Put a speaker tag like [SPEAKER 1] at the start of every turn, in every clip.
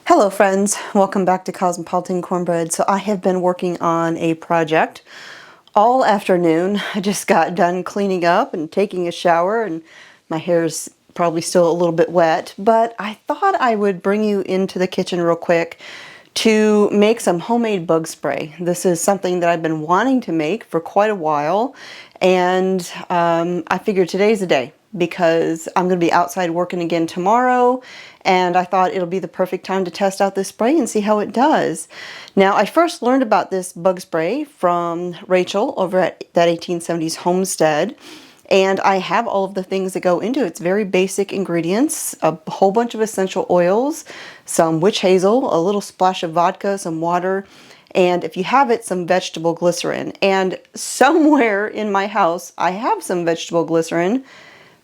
[SPEAKER 1] Hello friends, welcome back to Cosmopolitan Cornbread. So I have been working on a project all afternoon. I just got done cleaning up and taking a shower, and my hair's probably still a little bit wet, but I thought I would bring you into the kitchen real quick to make some homemade bug spray. This is something that I've been wanting to make for quite a while, and I figured today's the day because I'm going to be outside working again tomorrow, and I thought it'll be the perfect time to test out this spray and see how it does. Now, I first learned about this bug spray from Rachel over at that 1870s Homestead, and I have all of the things that go into it. It's very basic ingredients, a whole bunch of essential oils, some witch hazel, a little splash of vodka, some water, and if you have it, some vegetable glycerin. And somewhere in my house, I have some vegetable glycerin,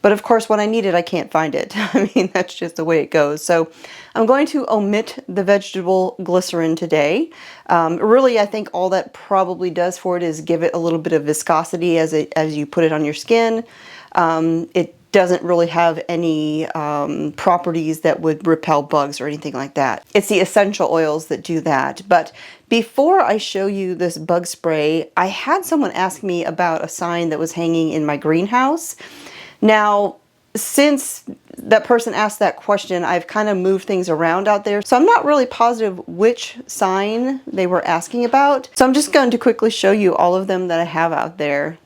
[SPEAKER 1] but of course, when I need it, I can't find it. I mean, that's just the way it goes. So I'm going to omit the vegetable glycerin today. Really, I think all that probably does for it is give it a little bit of viscosity as you put it on your skin. It doesn't really have any properties that would repel bugs or anything like that. It's the essential oils that do that. But before I show you this bug spray, I had someone ask me about a sign that was hanging in my greenhouse. Now, since that person asked that question, I've kind of moved things around out there, so I'm not really positive which sign they were asking about. So I'm just going to quickly show you all of them that I have out there.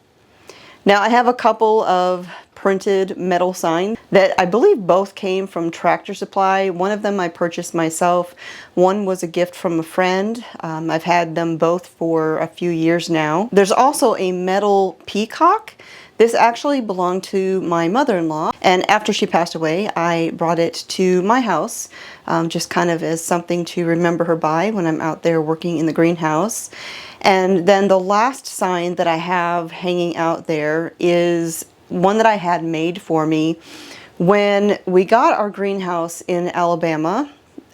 [SPEAKER 1] Now, I have a couple of printed metal signs that I believe both came from Tractor Supply. One of them I purchased myself. One was a gift from a friend. I've had them both for a few years now. There's also a metal peacock. This actually belonged to my mother-in-law, and after she passed away, I brought it to my house, just kind of as something to remember her by when I'm out there working in the greenhouse. And then the last sign that I have hanging out there is one that I had made for me. When we got our greenhouse in Alabama,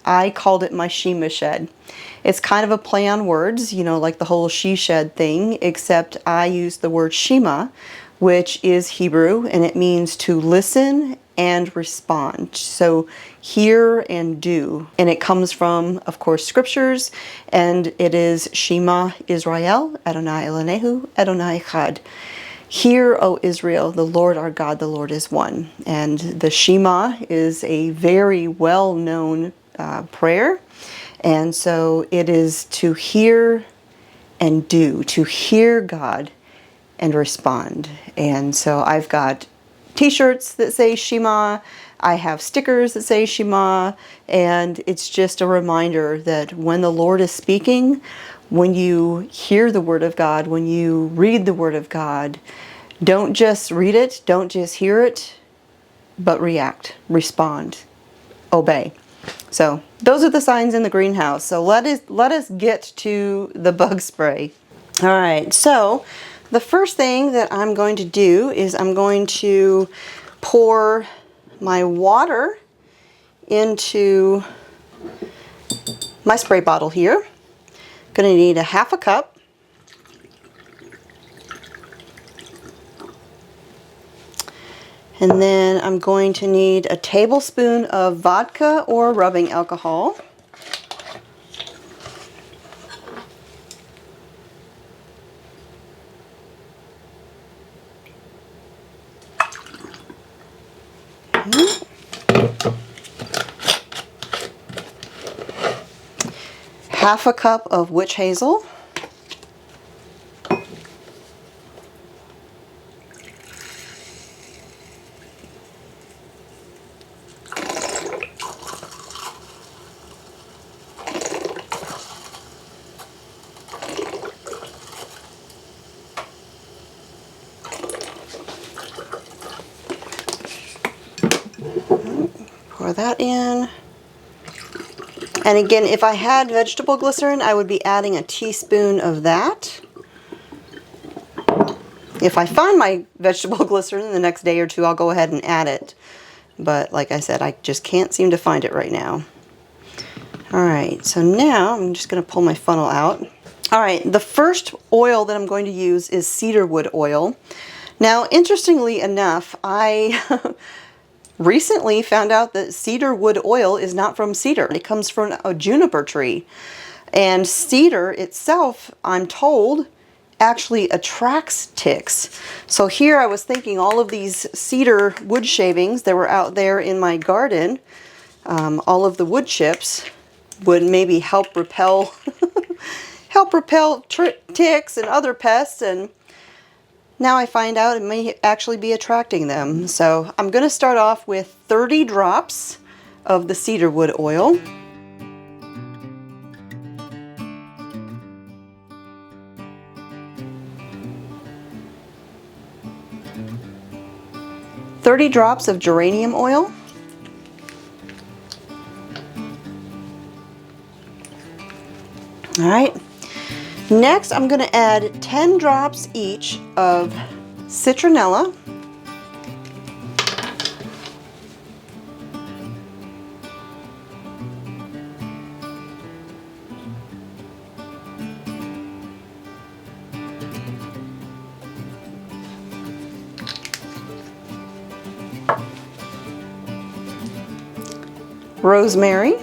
[SPEAKER 1] I called it my Shema shed. It's kind of a play on words, you know, like the whole she shed thing, except I used the word Shema, which is Hebrew, and it means to listen and respond. So hear and do. And it comes from, of course, scriptures, and it is Shema Israel, Adonai Elonehu, Adonai Echad. Hear, O Israel, the Lord our God, the Lord is one. And the Shema is a very well-known prayer. And so it is to hear and do, to hear God and respond. And so I've got t-shirts that say Shema, I have stickers that say Shema, and it's just a reminder that when the Lord is speaking, when you hear the Word of God, when you read the Word of God, don't just read it, don't just hear it, but react, respond, obey. So those are the signs in the greenhouse. So let us get to the bug spray. All right, so the first thing that I'm going to do is I'm going to pour my water into my spray bottle here. Going to need a half a cup. And then I'm going to need a tablespoon of vodka or rubbing alcohol. Half a cup of witch hazel. Pour that in. And again, if I had vegetable glycerin, I would be adding a teaspoon of that. If I find my vegetable glycerin in the next day or two, I'll go ahead and add it. But like I said, I just can't seem to find it right now. All right, so now I'm just going to pull my funnel out. All right, the first oil that I'm going to use is cedarwood oil. Now, interestingly enough, I recently found out that cedar wood oil is not from cedar. It comes from a juniper tree. And cedar itself, I'm told, actually attracts ticks. So here I was thinking all of these cedar wood shavings that were out there in my garden, all of the wood chips, would maybe help repel ticks and other pests, and now I find out it may actually be attracting them. So I'm going to start off with 30 drops of the cedar wood oil. $30 drops of geranium oil. All right. Next, I'm going to add 10 drops each of citronella. Rosemary.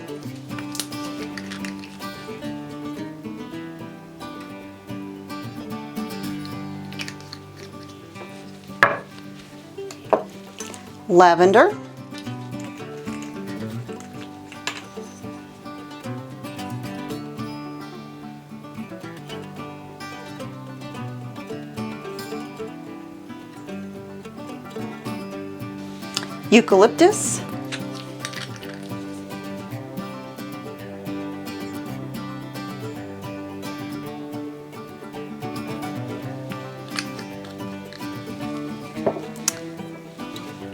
[SPEAKER 1] Lavender. Eucalyptus.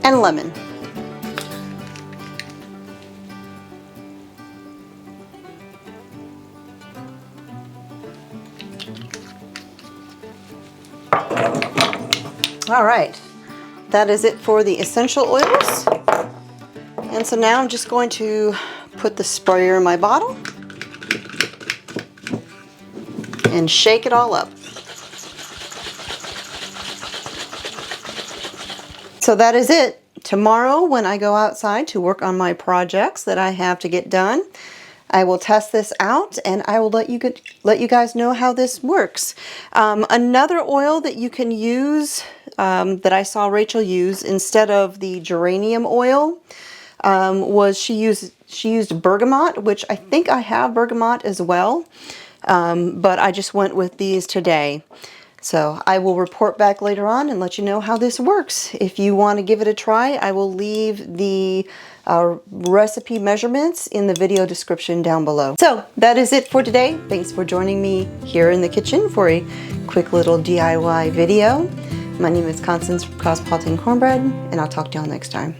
[SPEAKER 1] And lemon. All right, that is it for the essential oils. And so now I'm just going to put the sprayer in my bottle and shake it all up. So that is it. Tomorrow, when I go outside to work on my projects that I have to get done, I will test this out and I will let you guys know how this works. Another oil that you can use, that I saw Rachel use instead of the geranium oil, was she used bergamot, which I think I have bergamot as well, but I just went with these today. So I will report back later on and let you know how this works. If you want to give it a try, I will leave the recipe measurements in the video description down below. So that is it for today. Thanks for joining me here in the kitchen for a quick little DIY video. My name is Constance from Cosmopolitan Cornbread, and I'll talk to y'all next time.